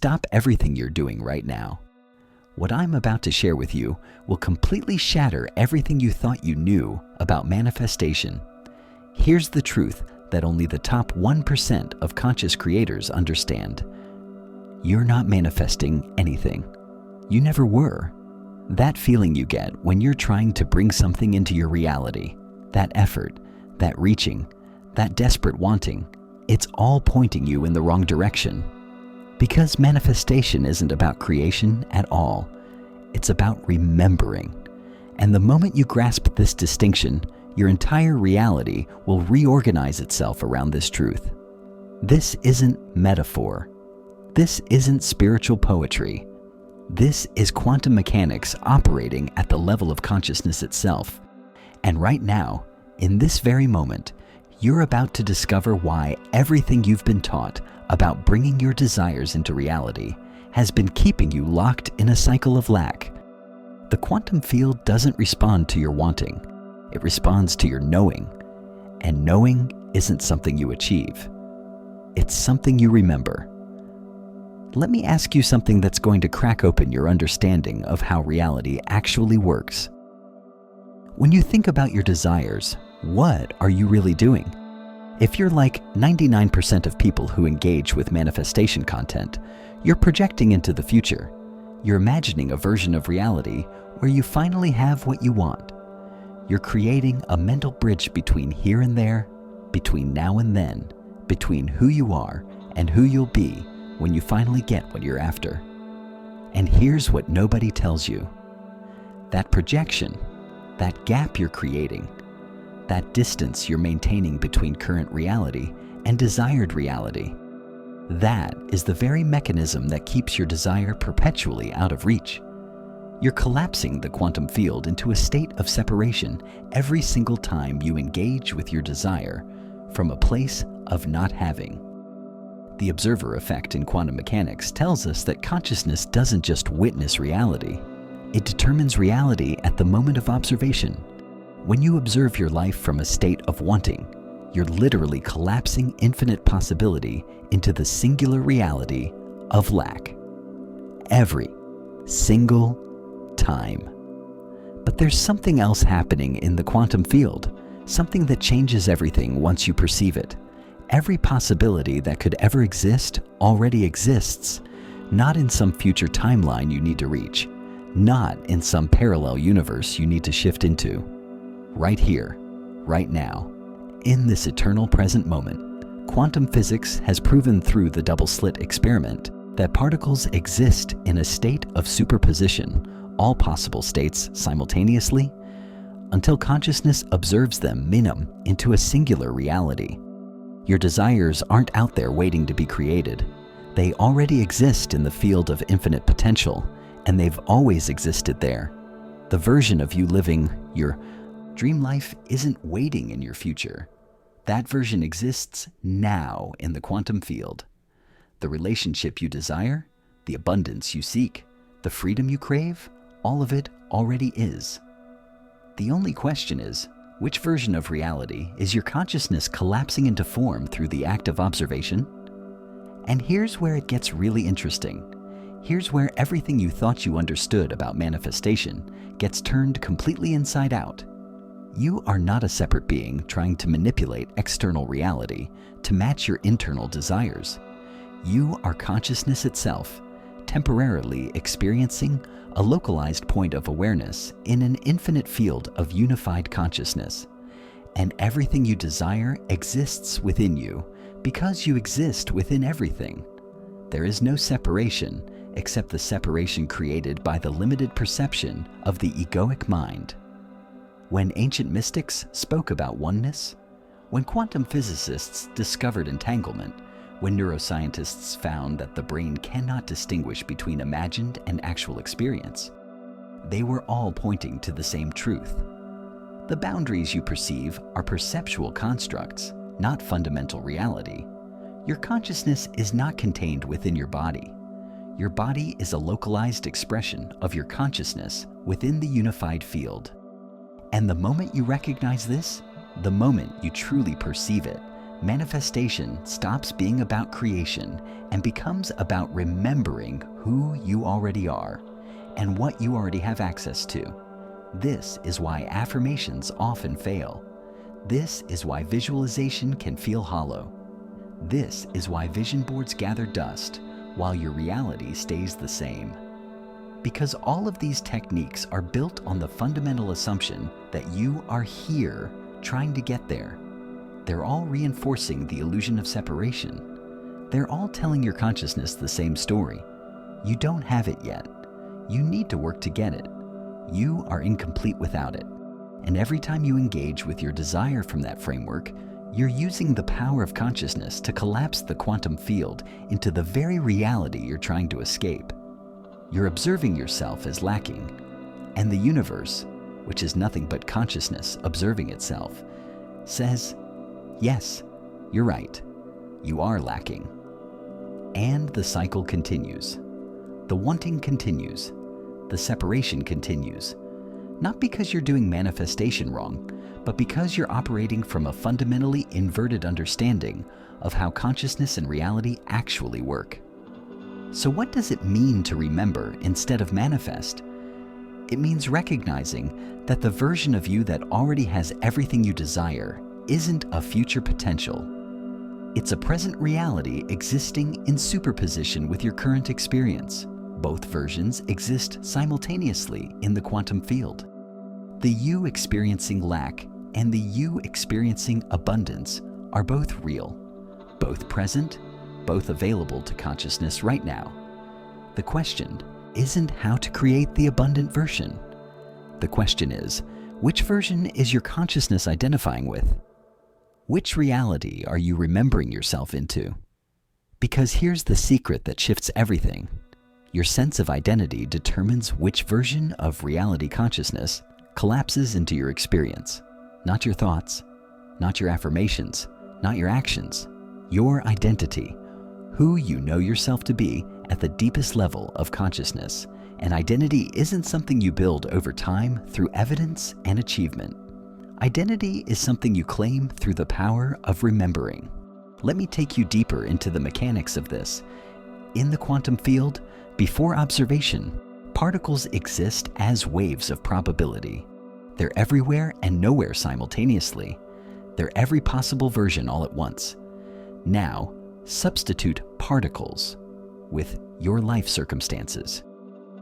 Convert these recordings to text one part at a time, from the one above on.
stop everything you're doing right now. What I'm about to share with you will completely shatter everything you thought you knew about manifestation. Here's the truth that only the top 1% of conscious creators understand. You're not manifesting anything. You never were. That feeling you get when you're trying to bring something into your reality, that effort, that reaching, that desperate wanting, it's all pointing you in the wrong direction. Because manifestation isn't about creation at all. It's about remembering. And the moment you grasp this distinction, your entire reality will reorganize itself around this truth. This isn't metaphor. This isn't spiritual poetry. This is quantum mechanics operating at the level of consciousness itself. And right now, in this very moment, you're about to discover why everything you've been taught about bringing your desires into reality has been keeping you locked in a cycle of lack. The quantum field doesn't respond to your wanting. It responds to your knowing. And knowing isn't something you achieve. It's something you remember. Let me ask you something that's going to crack open your understanding of how reality actually works. When you think about your desires, what are you really doing? If you're like 99% of people who engage with manifestation content, you're projecting into the future. You're imagining a version of reality where you finally have what you want. You're creating a mental bridge between here and there, between now and then, between who you are and who you'll be when you finally get what you're after. And here's what nobody tells you. That projection, that gap you're creating, that distance you're maintaining between current reality and desired reality, that is the very mechanism that keeps your desire perpetually out of reach. You're collapsing the quantum field into a state of separation every single time you engage with your desire from a place of not having. The observer effect in quantum mechanics tells us that consciousness doesn't just witness reality, it determines reality at the moment of observation. When you observe your life from a state of wanting, you're literally collapsing infinite possibility into the singular reality of lack. Every single time. But there's something else happening in the quantum field, something that changes everything once you perceive it. Every possibility that could ever exist already exists, not in some future timeline you need to reach, not in some parallel universe you need to shift into. Right here, right now, in this eternal present moment, quantum physics has proven through the double-slit experiment that particles exist in a state of superposition, all possible states simultaneously, until consciousness observes them minimum into a singular reality. Your desires aren't out there waiting to be created. They already exist in the field of infinite potential, and they've always existed there. The version of you living your dream life isn't waiting in your future. That version exists now in the quantum field. The relationship you desire, the abundance you seek, the freedom you crave, all of it already is. The only question is, which version of reality is your consciousness collapsing into form through the act of observation? And here's where it gets really interesting. Here's where everything you thought you understood about manifestation gets turned completely inside out. You are not a separate being trying to manipulate external reality to match your internal desires. You are consciousness itself, temporarily experiencing a localized point of awareness in an infinite field of unified consciousness. And everything you desire exists within you because you exist within everything. There is no separation except the separation created by the limited perception of the egoic mind. When ancient mystics spoke about oneness, when quantum physicists discovered entanglement, when neuroscientists found that the brain cannot distinguish between imagined and actual experience, they were all pointing to the same truth. The boundaries you perceive are perceptual constructs, not fundamental reality. Your consciousness is not contained within your body. Your body is a localized expression of your consciousness within the unified field. And the moment you recognize this, the moment you truly perceive it, Manifestation stops being about creation and becomes about remembering who you already are and what you already have access to. This is why affirmations often fail. This is why visualization can feel hollow. This is why vision boards gather dust while your reality stays the same. Because all of these techniques are built on the fundamental assumption that you are here trying to get there. They're all reinforcing the illusion of separation. They're all telling your consciousness the same story. You don't have it yet. You need to work to get it. You are incomplete without it. And every time you engage with your desire from that framework, you're using the power of consciousness to collapse the quantum field into the very reality you're trying to escape. You're observing yourself as lacking, and the universe, which is nothing but consciousness observing itself, says, yes, you're right, you are lacking. And the cycle continues. The wanting continues. The separation continues. Not because you're doing manifestation wrong, but because you're operating from a fundamentally inverted understanding of how consciousness and reality actually work. So what does it mean to remember instead of manifest? It means recognizing that the version of you that already has everything you desire isn't a future potential. It's a present reality existing in superposition with your current experience. Both versions exist simultaneously in the quantum field. The you experiencing lack and the you experiencing abundance are both real, both present, both available to consciousness right now. The question isn't how to create the abundant version. The question is, which version is your consciousness identifying with? Which reality are you remembering yourself into? Because here's the secret that shifts everything. Your sense of identity determines which version of reality consciousness collapses into your experience. Not your thoughts, not your affirmations, not your actions. Your identity, who you know yourself to be at the deepest level of consciousness. And identity isn't something you build over time through evidence and achievement. Identity is something you claim through the power of remembering. Let me take you deeper into the mechanics of this. In the quantum field, before observation, particles exist as waves of probability. They're everywhere and nowhere simultaneously. They're every possible version all at once. Now, substitute particles with your life circumstances.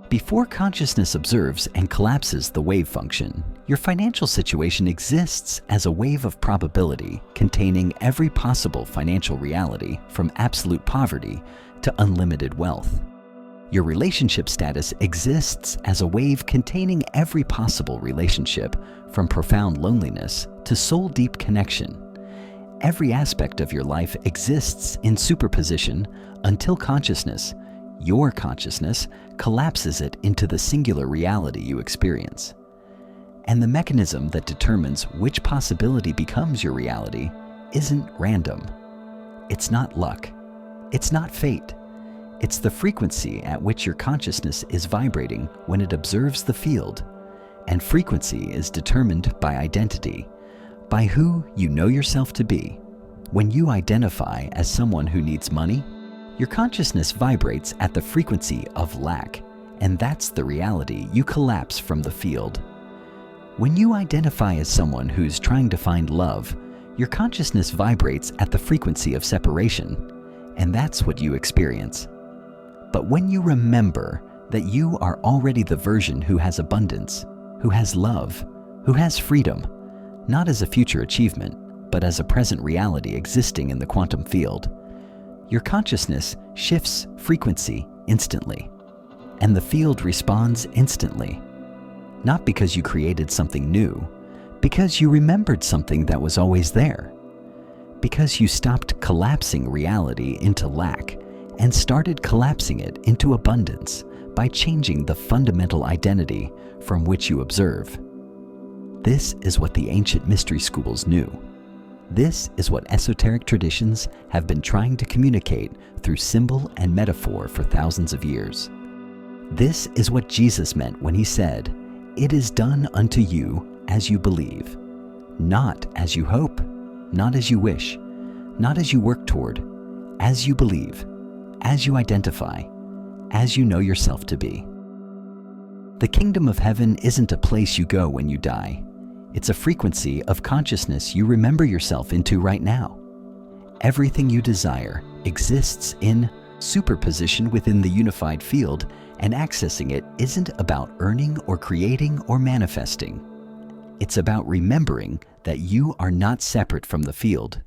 Before consciousness observes and collapses the wave function, your financial situation exists as a wave of probability containing every possible financial reality from absolute poverty to unlimited wealth. Your relationship status exists as a wave containing every possible relationship from profound loneliness to soul-deep connection. Every aspect of your life exists in superposition until consciousness, your consciousness, collapses it into the singular reality you experience. And the mechanism that determines which possibility becomes your reality isn't random. It's not luck. It's not fate. It's the frequency at which your consciousness is vibrating when it observes the field. And frequency is determined by identity, by who you know yourself to be. When you identify as someone who needs money, your consciousness vibrates at the frequency of lack, and that's the reality you collapse from the field. When you identify as someone who's trying to find love, your consciousness vibrates at the frequency of separation, and that's what you experience. But when you remember that you are already the version who has abundance, who has love, who has freedom, not as a future achievement, but as a present reality existing in the quantum field, your consciousness shifts frequency instantly, and the field responds instantly. Not because you created something new, because you remembered something that was always there. Because you stopped collapsing reality into lack and started collapsing it into abundance by changing the fundamental identity from which you observe. This is what the ancient mystery schools knew. This is what esoteric traditions have been trying to communicate through symbol and metaphor for thousands of years. This is what Jesus meant when he said, "It is done unto you as you believe," not as you hope, not as you wish, not as you work toward, as you believe, as you identify, as you know yourself to be. The kingdom of heaven isn't a place you go when you die. It's a frequency of consciousness you remember yourself into right now. Everything you desire exists in superposition within the unified field, and accessing it isn't about earning or creating or manifesting. It's about remembering that you are not separate from the field.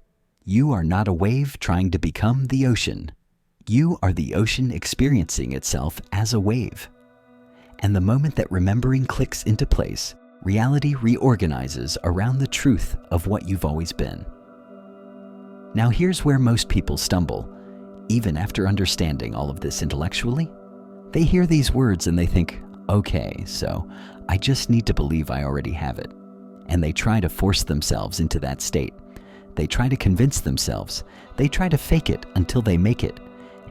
You are not a wave trying to become the ocean. You are the ocean experiencing itself as a wave. And the moment that remembering clicks into place, reality reorganizes around the truth of what you've always been. Now here's where most people stumble. Even after understanding all of this intellectually, they hear these words and they think, okay, so I just need to believe I already have it. And they try to force themselves into that state. They try to convince themselves. They try to fake it until they make it.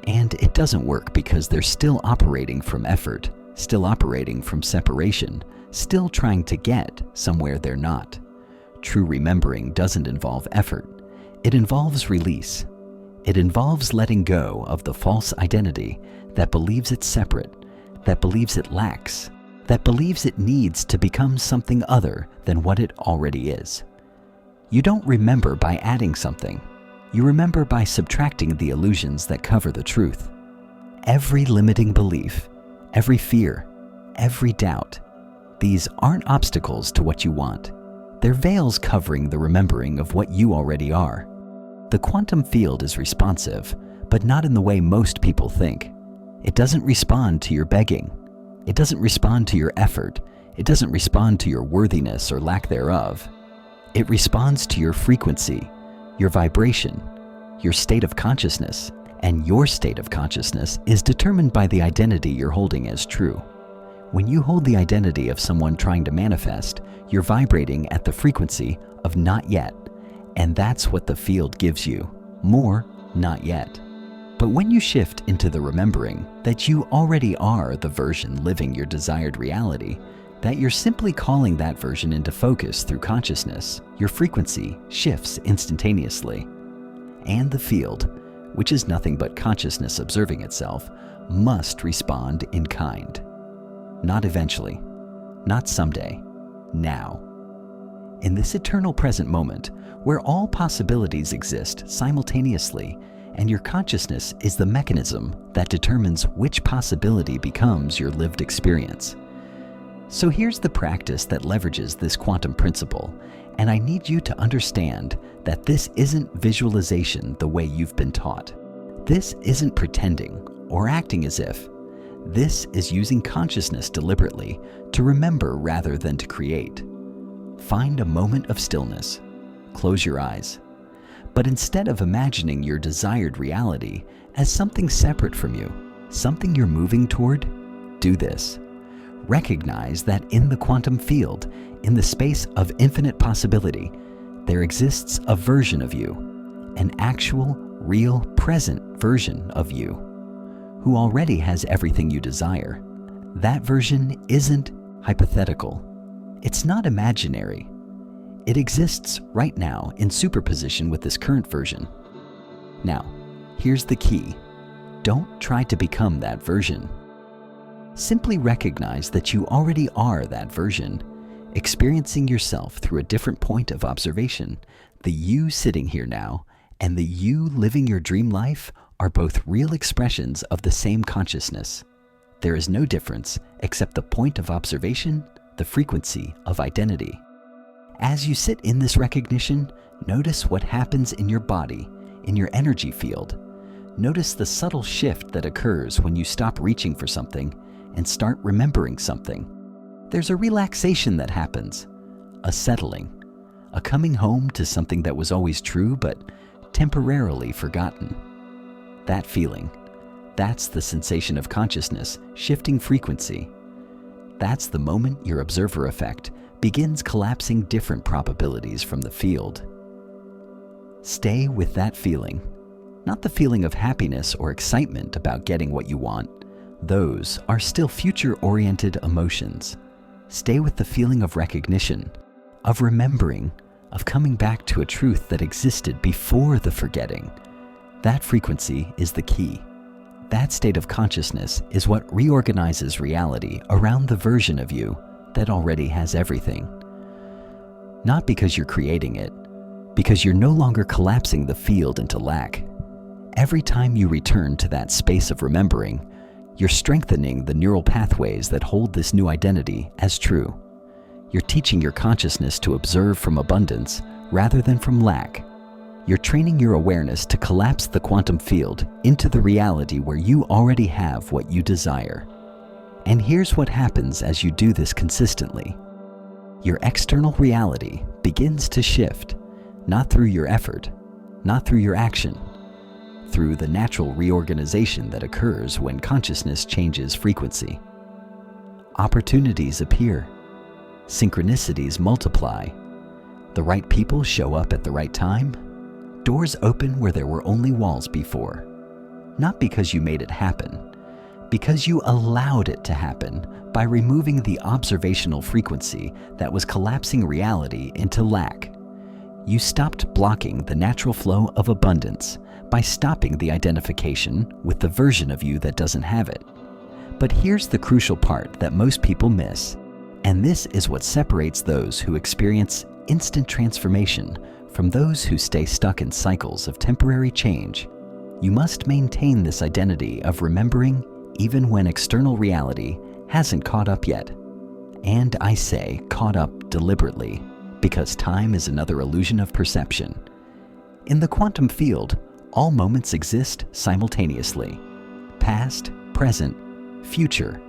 And it doesn't work because they're still operating from effort, still operating from separation, still trying to get somewhere they're not. True remembering doesn't involve effort. It involves release. It involves letting go of the false identity that believes it's separate, that believes it lacks, that believes it needs to become something other than what it already is. You don't remember by adding something. You remember by subtracting the illusions that cover the truth. Every limiting belief, every fear, every doubt, these aren't obstacles to what you want. They're veils covering the remembering of what you already are. The quantum field is responsive, but not in the way most people think. It doesn't respond to your begging. It doesn't respond to your effort. It doesn't respond to your worthiness or lack thereof. It responds to your frequency, your vibration, your state of consciousness, and your state of consciousness is determined by the identity you're holding as true. When you hold the identity of someone trying to manifest, you're vibrating at the frequency of not yet, and that's what the field gives you. More, not yet. But when you shift into the remembering that you already are the version living your desired reality, that you're simply calling that version into focus through consciousness, your frequency shifts instantaneously. And the field, which is nothing but consciousness observing itself, must respond in kind. Not eventually, not someday, now. In this eternal present moment, where all possibilities exist simultaneously, and your consciousness is the mechanism that determines which possibility becomes your lived experience. So here's the practice that leverages this quantum principle, and I need you to understand that this isn't visualization the way you've been taught. This isn't pretending or acting as if. This is using consciousness deliberately to remember rather than to create. Find a moment of stillness. Close your eyes. But instead of imagining your desired reality as something separate from you, something you're moving toward, do this. Recognize that in the quantum field, in the space of infinite possibility, there exists a version of you, an actual, real, present version of you, who already has everything you desire. That version isn't hypothetical. It's not imaginary. It exists right now in superposition with this current version. Now, here's the key. Don't try to become that version. Simply recognize that you already are that version, experiencing yourself through a different point of observation. The you sitting here now and the you living your dream life are both real expressions of the same consciousness. There is no difference except the point of observation, the frequency of identity. As you sit in this recognition, notice what happens in your body, in your energy field. Notice the subtle shift that occurs when you stop reaching for something and start remembering something. There's a relaxation that happens, a settling, a coming home to something that was always true but temporarily forgotten. That feeling, that's the sensation of consciousness shifting frequency. That's the moment your observer effect begins collapsing different probabilities from the field. Stay with that feeling, not the feeling of happiness or excitement about getting what you want. Those are still future-oriented emotions. Stay with the feeling of recognition, of remembering, of coming back to a truth that existed before the forgetting. That frequency is the key. That state of consciousness is what reorganizes reality around the version of you that already has everything. Not because you're creating it, because you're no longer collapsing the field into lack. Every time you return to that space of remembering, you're strengthening the neural pathways that hold this new identity as true. You're teaching your consciousness to observe from abundance rather than from lack. You're training your awareness to collapse the quantum field into the reality where you already have what you desire. And here's what happens as you do this consistently. Your external reality begins to shift, not through your effort, not through your action, through the natural reorganization that occurs when consciousness changes frequency. Opportunities appear, synchronicities multiply, the right people show up at the right time, doors open where there were only walls before. Not because you made it happen, because you allowed it to happen by removing the observational frequency that was collapsing reality into lack. You stopped blocking the natural flow of abundance by stopping the identification with the version of you that doesn't have it. But here's the crucial part that most people miss, and this is what separates those who experience instant transformation from those who stay stuck in cycles of temporary change. You must maintain this identity of remembering even when external reality hasn't caught up yet. And I say caught up deliberately, because time is another illusion of perception. In the quantum field, all moments exist simultaneously. Past, present, future,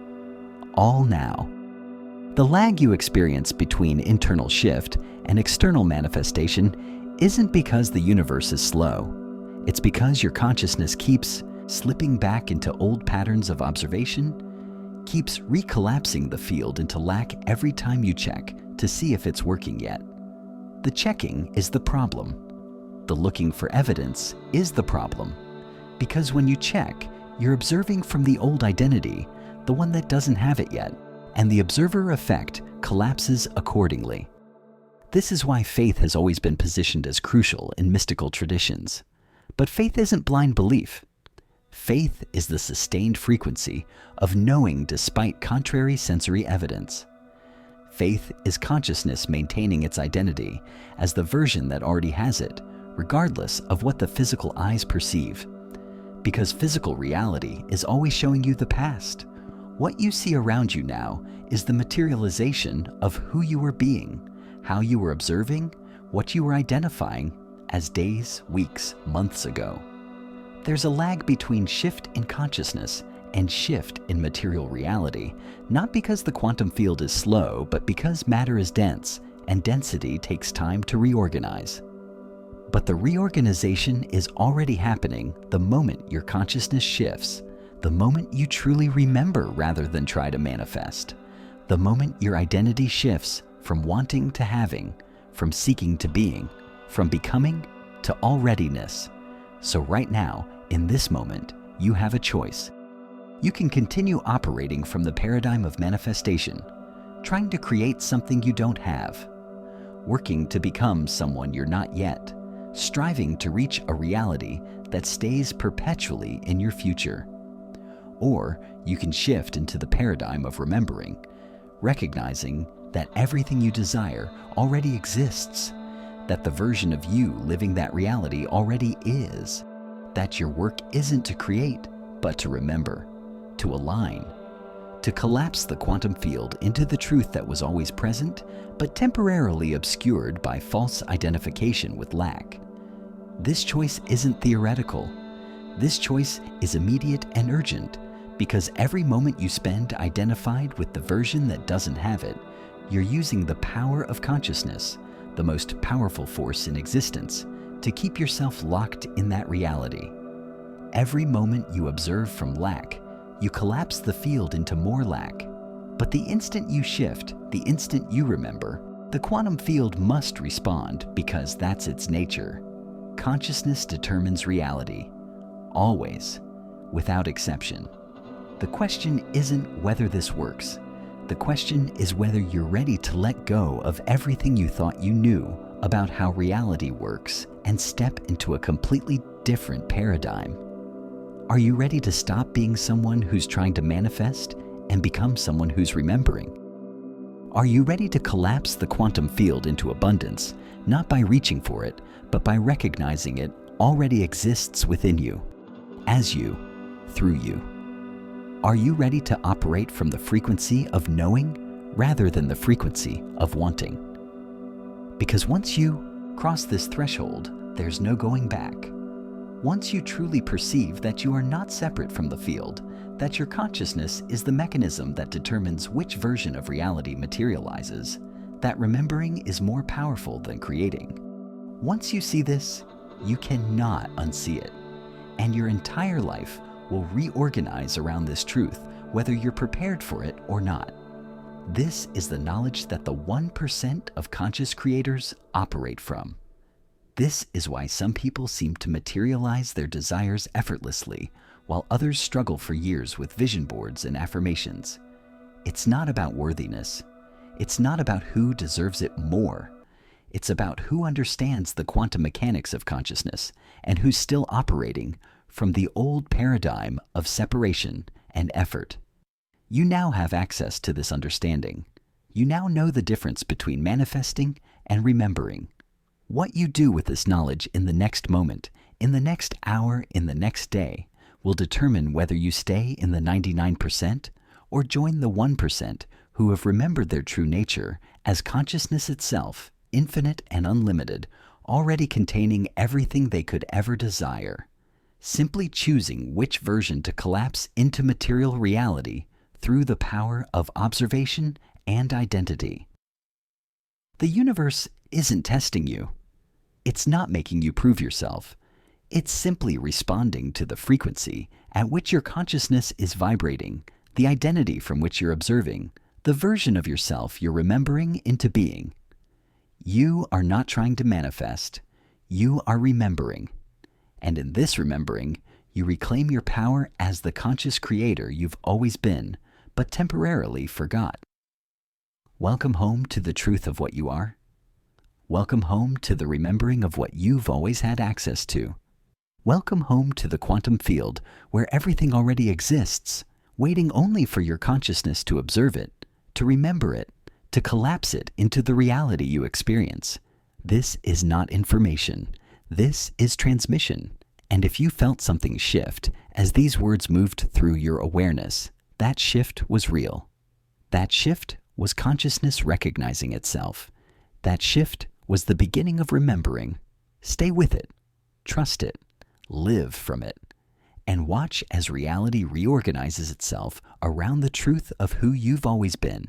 all now. The lag you experience between internal shift and external manifestation isn't because the universe is slow. It's because your consciousness keeps slipping back into old patterns of observation, keeps recollapsing the field into lack every time you check to see if it's working yet. The checking is the problem. The looking for evidence is the problem. Because when you check, you're observing from the old identity, the one that doesn't have it yet, and the observer effect collapses accordingly. This is why faith has always been positioned as crucial in mystical traditions. But faith isn't blind belief. Faith is the sustained frequency of knowing despite contrary sensory evidence. Faith is consciousness maintaining its identity as the version that already has it, regardless of what the physical eyes perceive. Because physical reality is always showing you the past. What you see around you now is the materialization of who you were being, how you were observing, what you were identifying as days, weeks, months ago. There's a lag between shift in consciousness and shift in material reality, not because the quantum field is slow, but because matter is dense, and density takes time to reorganize. But the reorganization is already happening the moment your consciousness shifts, the moment you truly remember rather than try to manifest, the moment your identity shifts from wanting to having, from seeking to being, from becoming to alreadiness. So right now, in this moment, you have a choice. You can continue operating from the paradigm of manifestation, trying to create something you don't have, working to become someone you're not yet, striving to reach a reality that stays perpetually in your future. Or you can shift into the paradigm of remembering, recognizing that everything you desire already exists, that the version of you living that reality already is, that your work isn't to create, but to remember, to align, to collapse the quantum field into the truth that was always present, but temporarily obscured by false identification with lack. This choice isn't theoretical. This choice is immediate and urgent, because every moment you spend identified with the version that doesn't have it, you're using the power of consciousness, the most powerful force in existence, to keep yourself locked in that reality. Every moment you observe from lack, you collapse the field into more lack. But the instant you shift, the instant you remember, the quantum field must respond because that's its nature. Consciousness determines reality, always, without exception. The question isn't whether this works. The question is whether you're ready to let go of everything you thought you knew about how reality works and step into a completely different paradigm. Are you ready to stop being someone who's trying to manifest and become someone who's remembering? Are you ready to collapse the quantum field into abundance, not by reaching for it, but by recognizing it already exists within you, as you, through you? Are you ready to operate from the frequency of knowing rather than the frequency of wanting? Because once you cross this threshold, there's no going back. Once you truly perceive that you are not separate from the field, that your consciousness is the mechanism that determines which version of reality materializes, that remembering is more powerful than creating. Once you see this, you cannot unsee it, and your entire life will reorganize around this truth, whether you're prepared for it or not. This is the knowledge that the 1% of conscious creators operate from. This is why some people seem to materialize their desires effortlessly, while others struggle for years with vision boards and affirmations. It's not about worthiness. It's not about who deserves it more. It's about who understands the quantum mechanics of consciousness and who's still operating from the old paradigm of separation and effort. You now have access to this understanding. You now know the difference between manifesting and remembering. What you do with this knowledge in the next moment, in the next hour, in the next day, will determine whether you stay in the 99% or join the 1% who have remembered their true nature as consciousness itself, infinite and unlimited, already containing everything they could ever desire. Simply choosing which version to collapse into material reality through the power of observation and identity. The universe isn't testing you. It's not making you prove yourself. It's simply responding to the frequency at which your consciousness is vibrating, the identity from which you're observing, the version of yourself you're remembering into being. You are not trying to manifest. You are remembering. And in this remembering, you reclaim your power as the conscious creator you've always been, but temporarily forgot. Welcome home to the truth of what you are. Welcome home to the remembering of what you've always had access to. Welcome home to the quantum field where everything already exists, waiting only for your consciousness to observe it, to remember it, to collapse it into the reality you experience. This is not information. This is transmission. And if you felt something shift as these words moved through your awareness, that shift was real. That shift was consciousness recognizing itself. That shift was the beginning of remembering. Stay with it. Trust it. Live from it. And watch as reality reorganizes itself around the truth of who you've always been.